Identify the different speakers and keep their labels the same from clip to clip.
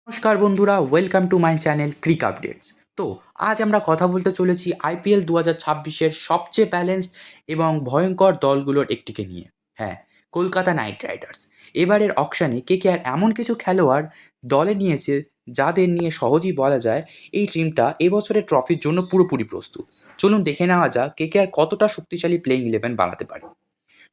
Speaker 1: নমস্কার বন্ধুরা, welcome to my channel Cric Updates. তো আজ আমরা কথা বলতে চলেছি আইপিএল 2026-এর সবচেয়ে ব্যালেন্সড এবং ভয়ঙ্কর দলগুলোর একটিকে নিয়ে। হ্যাঁ, কলকাতা নাইট রাইডার্স। এবারের অকশানে কেকেআর এমন কিছু খেলোয়াড় দলে নিয়েছে যাদের নিয়ে সহজেই বলা যায় এই টিমটা এবছরের ট্রফির জন্য পুরোপুরি প্রস্তুত। চলুন দেখে নেওয়া যাক কেকেআর কতটা শক্তিশালী প্লেইং ইলেভেন বানাতে পারে।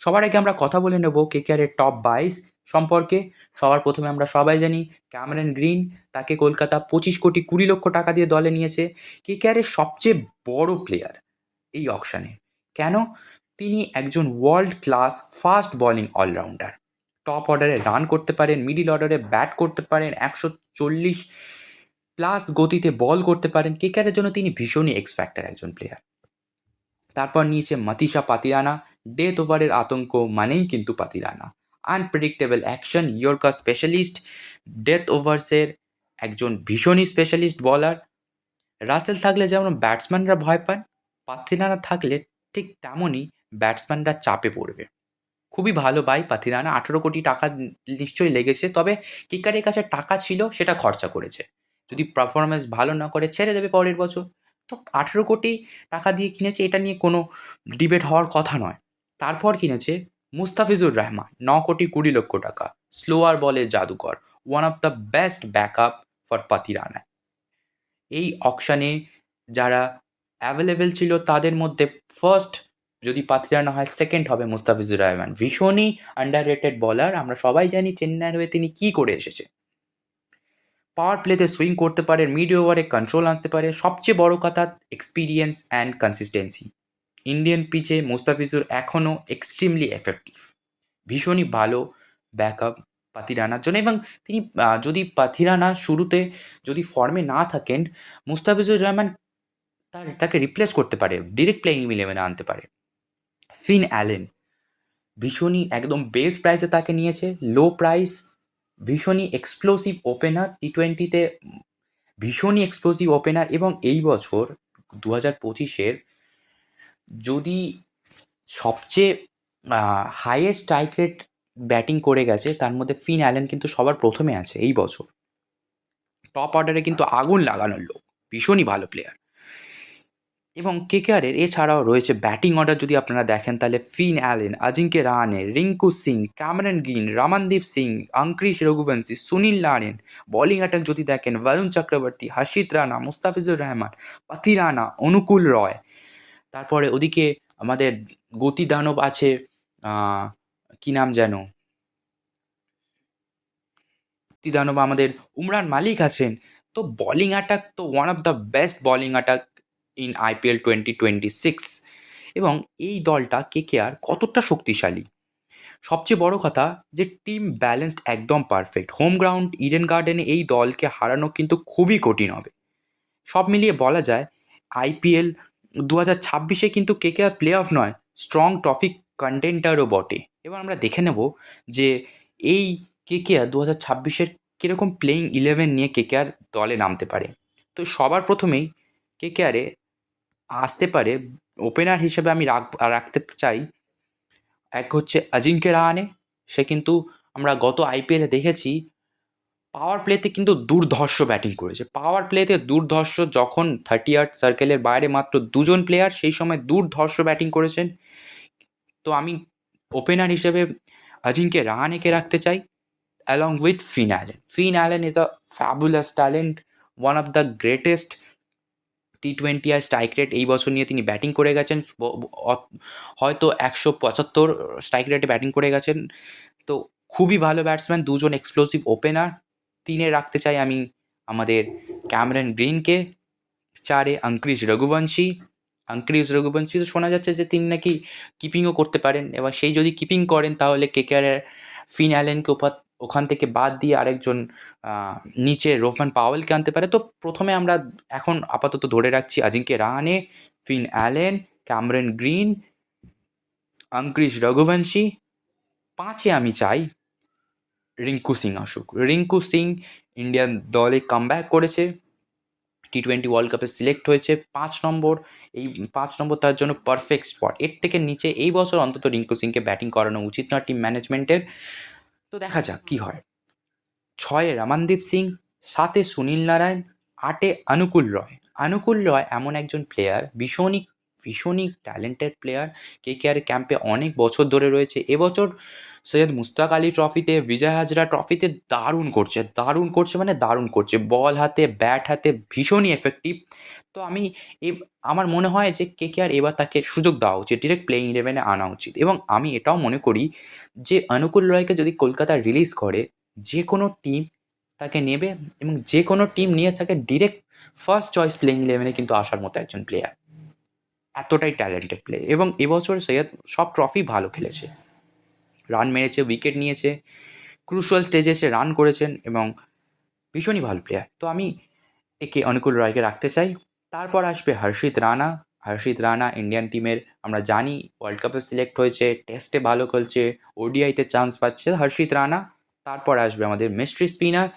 Speaker 1: সবার আগে আমরা কথা বলে নেব কেকেআরের টপ 22 সম্পর্কে। সবার প্রথমে আমরা সবাই জানি ক্যামেরন গ্রিন, তাকে কলকাতা 25 কোটি 20 লক্ষ টাকা দিয়ে দলে নিয়েছে। কেকেআরের সবচেয়ে বড় প্লেয়ার এই অকশানে। কেন? তিনি একজন world class fast bowling allrounder. Top অর্ডারে রান করতে পারেন, মিডিল অর্ডারে ব্যাট করতে পারেন, 140+ গতিতে বল করতে পারেন। কেকেআরের জন্য তিনি ভীষণই এক্স ফ্যাক্টর একজন প্লেয়ার। তারপর নিয়েছে মতিশা পাতিরানা। ডেথ ওভারের আতঙ্ক মানেই কিন্তু Pathirana. Unpredictable action, yorker specialist, death ওভার্সের একজন ভীষণই স্পেশালিস্ট বলার। রাসেল থাকলে যেমন ব্যাটসম্যানরা ভয় পান, পাতিরানা থাকলে ঠিক তেমনই ব্যাটসম্যানরা চাপে পড়বে। খুবই ভালো পাতিরানা। 18 কোটি টাকা নিশ্চয়ই লেগেছে, তবে কিকারের কাছে টাকা ছিল, সেটা খরচা করেছে। যদি পারফরমেন্স ভালো না করে ছেড়ে দেবে পরের বছর। তো 18 কোটি টাকা দিয়ে কিনেছে, এটা নিয়ে কোনো ডিবেট হওয়ার কথা নয়। তারপর কিনেছে মুস্তাফিজুর রহমান, 9 কোটি 20 লক্ষ টাকা। স্লোয়ার বলে জাদুকর, one of the best backup for Pathirana. এই অকশানে যারা অ্যাভেলেবেল ছিল তাদের মধ্যে ফার্স্ট যদি পাতিরানা হয়, সেকেন্ড হবে মুস্তাফিজুর রহমান। ভীষণই আন্ডার রেটেড বলার। আমরা সবাই জানি চেন্নাইয়ের হয়ে তিনি কী করে এসেছে। পাওয়ার প্লেতে সুইং করতে পারে, মিড ওভারে কন্ট্রোল আনতে পারে। সবচেয়ে বড় কথা এক্সপিরিয়েন্স অ্যান্ড কনসিস্টেন্সি। ইন্ডিয়ান পিচে মুস্তাফিজুর এখনও এক্সট্রিমলি এফেক্টিভ। ভীষণই ভালো ব্যাকআপ পাতিরানার জন্য। এবং তিনি যদি পাতিরানা শুরুতে যদি ফর্মে না থাকেন, মুস্তাফিজুর রহমান তাকে রিপ্লেস করতে পারে, ডিরেক্ট প্লেইং ইলেভেনে আনতে পারে। ফিন অ্যালেন ভীষণই একদম বেস প্রাইসে তাকে নিয়েছে, লো প্রাইস। ভীষণই এক্সপ্লোসিভ ওপেনার টি-20-তে, ভীষণই এক্সপ্লোসিভ ওপেনার। এবং এই বছর 2025-এর যদি সবচেয়ে হাইয়েস্ট স্ট্রাইক রেট ব্যাটিং করে গেছে তার মধ্যে ফিন অ্যালেন কিন্তু সবার প্রথমে আছে এই বছর। টপ অর্ডারে কিন্তু আগুন লাগানোর লোক, ভীষণই ভালো প্লেয়ার। এবং কেকেআরের এছাড়াও রয়েছে ব্যাটিং অর্ডার যদি আপনারা দেখেন তাহলে Finn Allen, Ajinkya Rahane, Rinku Singh, Cameron Green, Ramandeep Singh, Angkrish Raghuvanshi, Sunil Narine. Bowling attack যদি দেখেন বরুণ চক্রবর্তী, হর্ষিত রানা, মুস্তাফিজুর রহমান, পাতিরানা, অনুকূল রয়। তারপরে ওদিকে আমাদের গতি দানব আছে, কি নাম যেন, গতি দানব আমাদের উমরান মালিক আছেন। তো বোলিং অ্যাটাক তো one of the best bowling attack in IPL 2026। এবং এই দলটা কেকেআর কতটা শক্তিশালী, সবচেয়ে বড় কথা যে টিম ব্যালেন্সড একদম পারফেক্ট। হোম গ্রাউন্ড ইডেন গার্ডেনে এই দলকে হারানো কিন্তু খুবই কঠিন হবে। সব মিলিয়ে বলা যায় আইপিএল 2026-এ কিন্তু কেকেআর প্লে অফ নয়, স্ট্রং ট্রফি কন্টেন্টারও বটে। এবার আমরা দেখে নেব যে এই কেকেআর 2026-এর কীরকম প্লেইং ইলেভেন নিয়ে কেকেআর দলে নামতে পারে। তো সবার প্রথমেই কেকেআরে আসতে পারে ওপেনার হিসেবে আমি রাখতে চাই, এক হচ্ছে অজিঙ্ক্য রাহানে। সে কিন্তু আমরা গত আইপিএলে দেখেছি পাওয়ার প্লেতে কিন্তু দুর্ধর্ষ ব্যাটিং করেছে। পাওয়ার প্লেতে দুর্ধর্ষ, যখন 30 সার্কেলের বাইরে মাত্র 2জন প্লেয়ার, সেই সময় দুর্ধর্ষ ব্যাটিং করেছেন। তো আমি ওপেনার হিসেবে অজিঙ্ক্য রাহানেকে রাখতে চাই along with Finn Allen. Finn Allen is a fabulous talent, one of the greatest টি-20 আর স্ট্রাইক রেট এই বছর নিয়ে তিনি ব্যাটিং করে গেছেন। হয়তো 175 স্ট্রাইক রেটে ব্যাটিং করে গেছেন। তো খুবই ভালো ব্যাটসম্যান, 2জন এক্সপ্লোসিভ ওপেনার। 3-এ রাখতে চাই আমি আমাদের ক্যামেরন গ্রিনকে। 4-এ অঙ্কুরিশ রঘুবংশী তো শোনা যাচ্ছে যে তিনি নাকি কিপিংও করতে পারেন। এবার সেই যদি কিপিং করেন তাহলে কেকেআরের ফিন অ্যালেনকে ওখান থেকে বাদ দিয়ে আরেকজন নিচে রোহমান পাওয়েলকে আনতে পারে। তো প্রথমে আমরা এখন আপাতত ধরে রাখছি Ajinkya Rahane, Finn Allen, Cameron Green, Angkrish Raghuvanshi. 5-এ আমি চাই রিঙ্কু সিং আসুক। রিঙ্কু সিং ইন্ডিয়ান দলে কামব্যাক করেছে, টি-20 ওয়ার্ল্ড কাপে সিলেক্ট হয়েছে 5 নম্বর। এই 5 নম্বর তার জন্য পারফেক্ট স্পট। এর থেকে নিচে এই বছর অন্তত রিঙ্কু সিংকে ব্যাটিং করানো উচিত না টিম ম্যানেজমেন্টের। তো দেখা যাক কী হয়। 6-এ রমনদীপ সিং, সাতে সুনীল নারায়ণ, 8-এ অনুকূল রয় এমন একজন প্লেয়ার, ভীষণই ট্যালেন্টেড প্লেয়ার। কেকেআর ক্যাম্পে অনেক বছর ধরে রয়েছে। এবছর সৈয়দ মুশতাক আলী ট্রফিতে, বিজয় হাজরা ট্রফিতে দারুণ করছে মানে দারুণ করছে। বল হাতে, ব্যাট হাতে ভীষণই এফেক্টিভ। তো আমার মনে হয় যে কেকেআর এবার তাকে সুযোগ দেওয়া উচিত, ডিরেক্ট প্লেইং 11-এ আনা উচিত। এবং আমি এটাও মনে করি যে অনুকূল রয়কে যদি কলকাতা রিলিজ করে, যে কোনো টিম তাকে নেবে এবং যে কোনো টিম নিয়ে তাকে ডিরেক্ট ফার্স্ট চয়েস প্লেইং 11-এ কিন্তু আসার মতো একজন প্লেয়ার। এতটাই ট্যালেন্টেড প্লেয়ার। এবং এবছর সৈয়দ সব ট্রফি ভালো খেলেছে, রান মেরেছে, উইকেট নিয়েছে, ক্রুশাল স্টেজে এসে রান করেছেন এবং ভীষণই ভালো প্লেয়ার। তো আমি একে অনুকূল রয়কে রাখতে চাই। তারপর আসবে হর্ষিত রানা ইন্ডিয়ান টিমের, আমরা জানি ওয়ার্ল্ড কাপে সিলেক্ট হয়েছে, টেস্টে ভালো খেলছে, ওডিআইতে চান্স পাচ্ছে হর্ষিত রানা। তারপর আসবে আমাদের মিস্ট্রি স্পিনার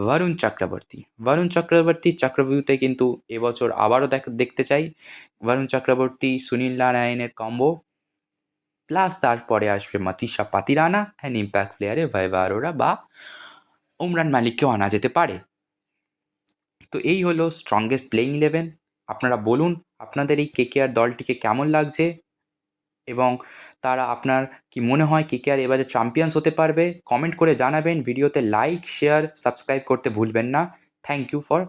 Speaker 1: বরুণ চক্রবর্তীতে কিন্তু এবছর আবারও দেখতে চাই বরুণ চক্রবর্তী সুনীল নারায়ণের কম্বো। প্লাস তারপরে আসবে মাতিশা পাতিরানা অ্যান্ড ইম্প্যাক্ট প্লেয়ারে ভাইভা আরোরা বা উমরান মালিককেও আনা যেতে পারে। তো এই হলো স্ট্রংগেস্ট প্লেইং 11। আপনারা বলুন আপনাদের এই কেকেআর দলটিকে কেমন লাগছে এবং আপনার কি মনে হয় কেকেআর এবারে চ্যাম্পিয়ন্স হতে পারবে? কমেন্ট করে জানাবেন। ভিডিওতে লাইক, শেয়ার, সাবস্ক্রাইব করতে ভুলবেন না। Thank you for